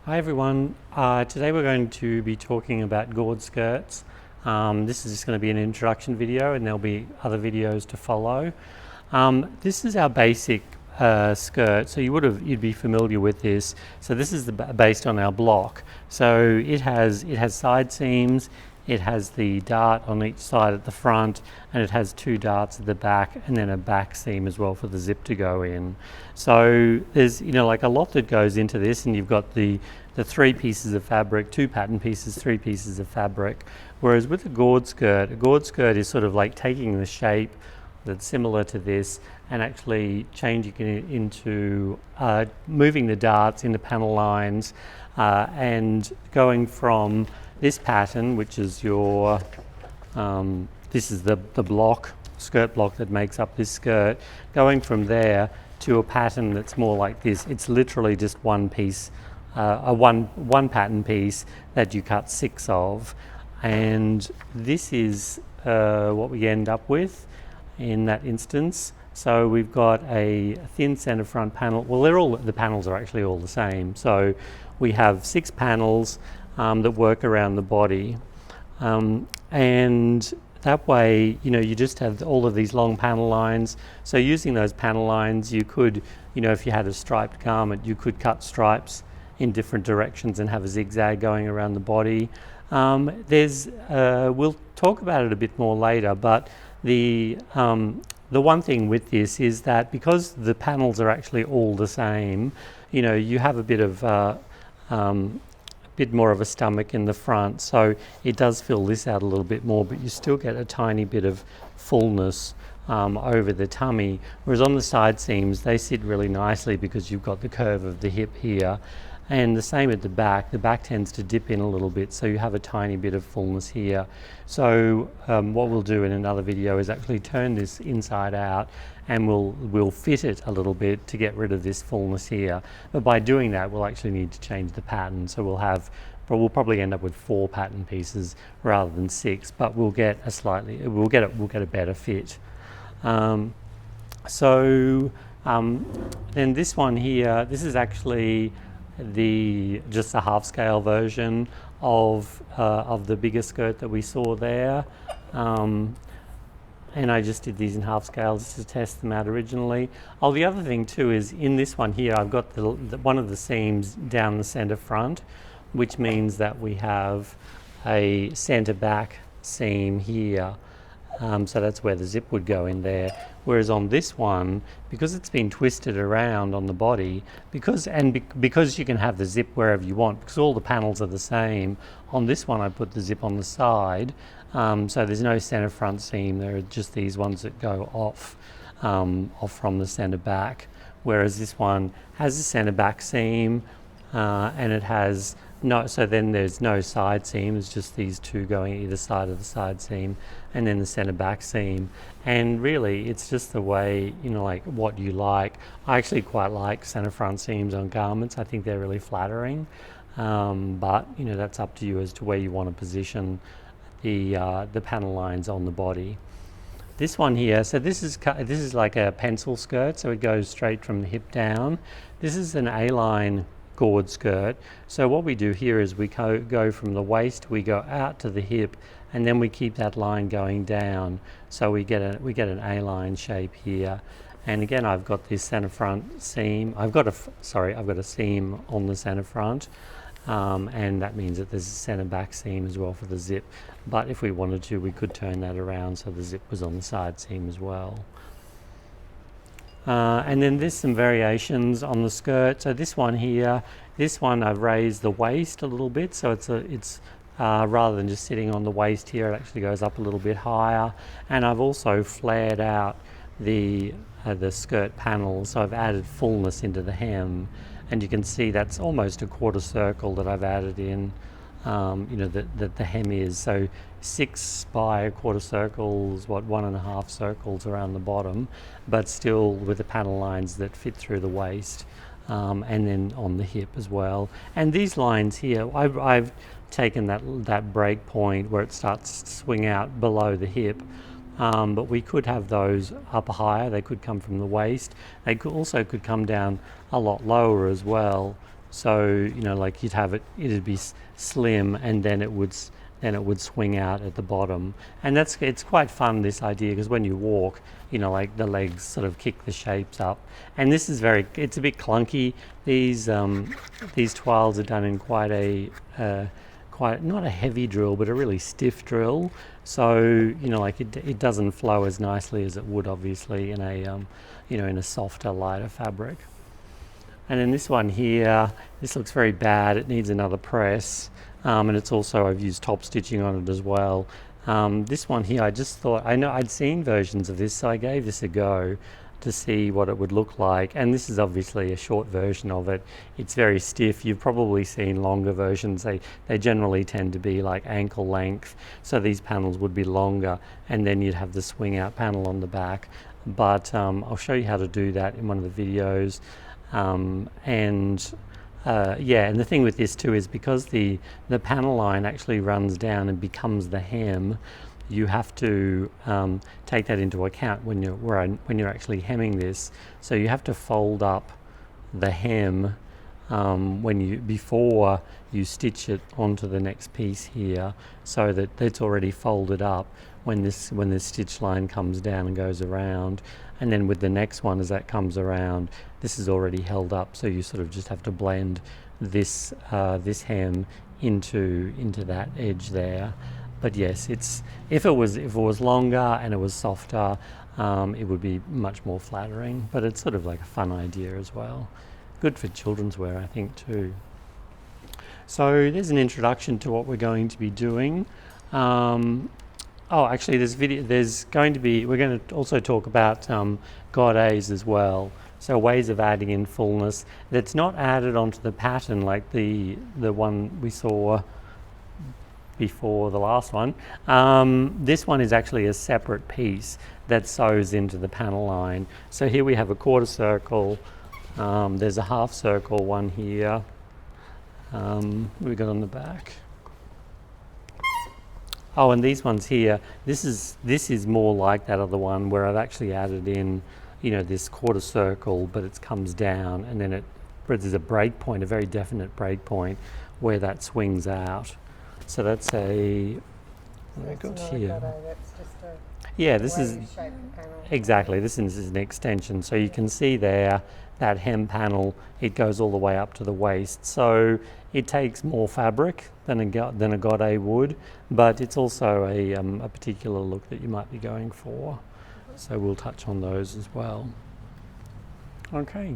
Hi everyone, today we're going to be talking about gored skirts. This is just going to be an introduction video and there'll be other videos to follow. This is our basic skirt, so you'd be familiar with this. So this is based on our block. So it has side seams, it has the dart on each side at the front, and it has two darts at the back, and then a back seam as well for the zip to go in. So there's like a lot that goes into this, and you've got the three pieces of fabric, two pattern pieces, three pieces of fabric. Whereas with a gored skirt is sort of like taking the shape that's similar to this and actually changing it into moving the darts into panel lines and going from this pattern, which is your this is the skirt block that makes up this skirt, going from there to a pattern that's more like this. It's literally just one piece, one pattern piece that you cut six of, and this is what we end up with in that instance. So we've got a thin center front panel. Well, the panels are actually all the same. So we have 6 panels that work around the body, and that way you just have all of these long panel lines. So using those panel lines, you could, if you had a striped garment, you could cut stripes in different directions and have a zigzag going around the body. We'll talk about it a bit more later, but the one thing with this is that because the panels are actually all the same, you have a bit of bit more of a stomach in the front, so it does fill this out a little bit more, but you still get a tiny bit of fullness over the tummy, whereas on the side seams they sit really nicely because you've got the curve of the hip here. And the same at the back tends to dip in a little bit, so you have a tiny bit of fullness here. So what we'll do in another video is actually turn this inside out, and we'll fit it a little bit to get rid of this fullness here. But by doing that, we'll actually need to change the pattern. So we'll probably end up with 4 pattern pieces rather than 6, but we'll get a better fit. Then this one here, this is actually just a half scale version of the bigger skirt that we saw there, and I just did these in half scale just to test them out originally. The other thing too is in this one here I've got one of the seams down the center front, which means that we have a center back seam here. So that's where the zip would go in there. Whereas on this one, because it's been twisted around on the body, because you can have the zip wherever you want, because all the panels are the same, on this one I put the zip on the side, so there's no center front seam. There are just these ones that go off from the center back. Whereas this one has a center back seam, and it has so then there's no side seam. It's just these two going either side of the side seam, and then the center back seam. And really, it's just the way, like what you like. I actually quite like center front seams on garments. I think they're really flattering. But that's up to you as to where you want to position the panel lines on the body. This one here, so this is like a pencil skirt, so it goes straight from the hip down. This is an A-line gored skirt. So what we do here is we go from the waist, we go out to the hip, and then we keep that line going down. So we get an A-line shape here. And again, I've got this center front seam. I've got a seam on the center front, and that means that there's a center back seam as well for the zip. But if we wanted to, we could turn that around so the zip was on the side seam as well. And then there's some variations on the skirt. So this one here, I've raised the waist a little bit, so it's rather than just sitting on the waist here, it actually goes up a little bit higher. And I've also flared out the skirt panel, so I've added fullness into the hem, and you can see that's almost a quarter circle that I've added in. That the hem is, so 6 by a quarter circles, 1.5 circles around the bottom, but still with the panel lines that fit through the waist, and then on the hip as well. And these lines here, I've taken that break point where it starts to swing out below the hip, but we could have those up higher. They could come from the waist. They could come down a lot lower as well. So like you'd have it, it'd be slim, and then then it would swing out at the bottom, and it's quite fun, this idea, because when you walk, like the legs sort of kick the shapes up, and this is it's a bit clunky. These toiles are done in quite not a heavy drill, but a really stiff drill. So like it doesn't flow as nicely as it would obviously in a in a softer, lighter fabric. And then this one here, this looks very bad. It needs another press, and it's also, I've used top stitching on it as well. This one here, I just thought, I know I'd seen versions of this, so I gave this a go to see what it would look like. And this is obviously a short version of it. It's very stiff. You've probably seen longer versions. They generally tend to be like ankle length, so these panels would be longer, and then you'd have the swing out panel on the back. But I'll show you how to do that in one of the videos. And the thing with this too is, because the panel line actually runs down and becomes the hem, you have to take that into account when you're actually hemming this. So you have to fold up the hem before you stitch it onto the next piece here, so that it's already folded up when this stitch line comes down and goes around. And then with the next one, as that comes around, this is already held up, so you sort of just have to blend this hem into that edge there. But yes, if it was longer and it was softer, it would be much more flattering. But it's sort of like a fun idea as well. Good for children's wear, I think, too. So there's an introduction to what we're going to be doing. Actually, we're going to also talk about godets as well. So ways of adding in fullness that's not added onto the pattern like the one we saw before the last one. This one is actually a separate piece that sews into the panel line. So here we have a quarter circle. There's a half circle one here. We got on the back. Oh, and these ones here, this is more like that other one where I've actually added in, this quarter circle, but it comes down, and then there's a break point, a very definite break point where that swings out. So that's what I got here. This is exactly, this is an extension. So you can see there, that hem panel, it goes all the way up to the waist. So it takes more fabric than a godet would, but it's also a particular look that you might be going for. So we'll touch on those as well. Okay.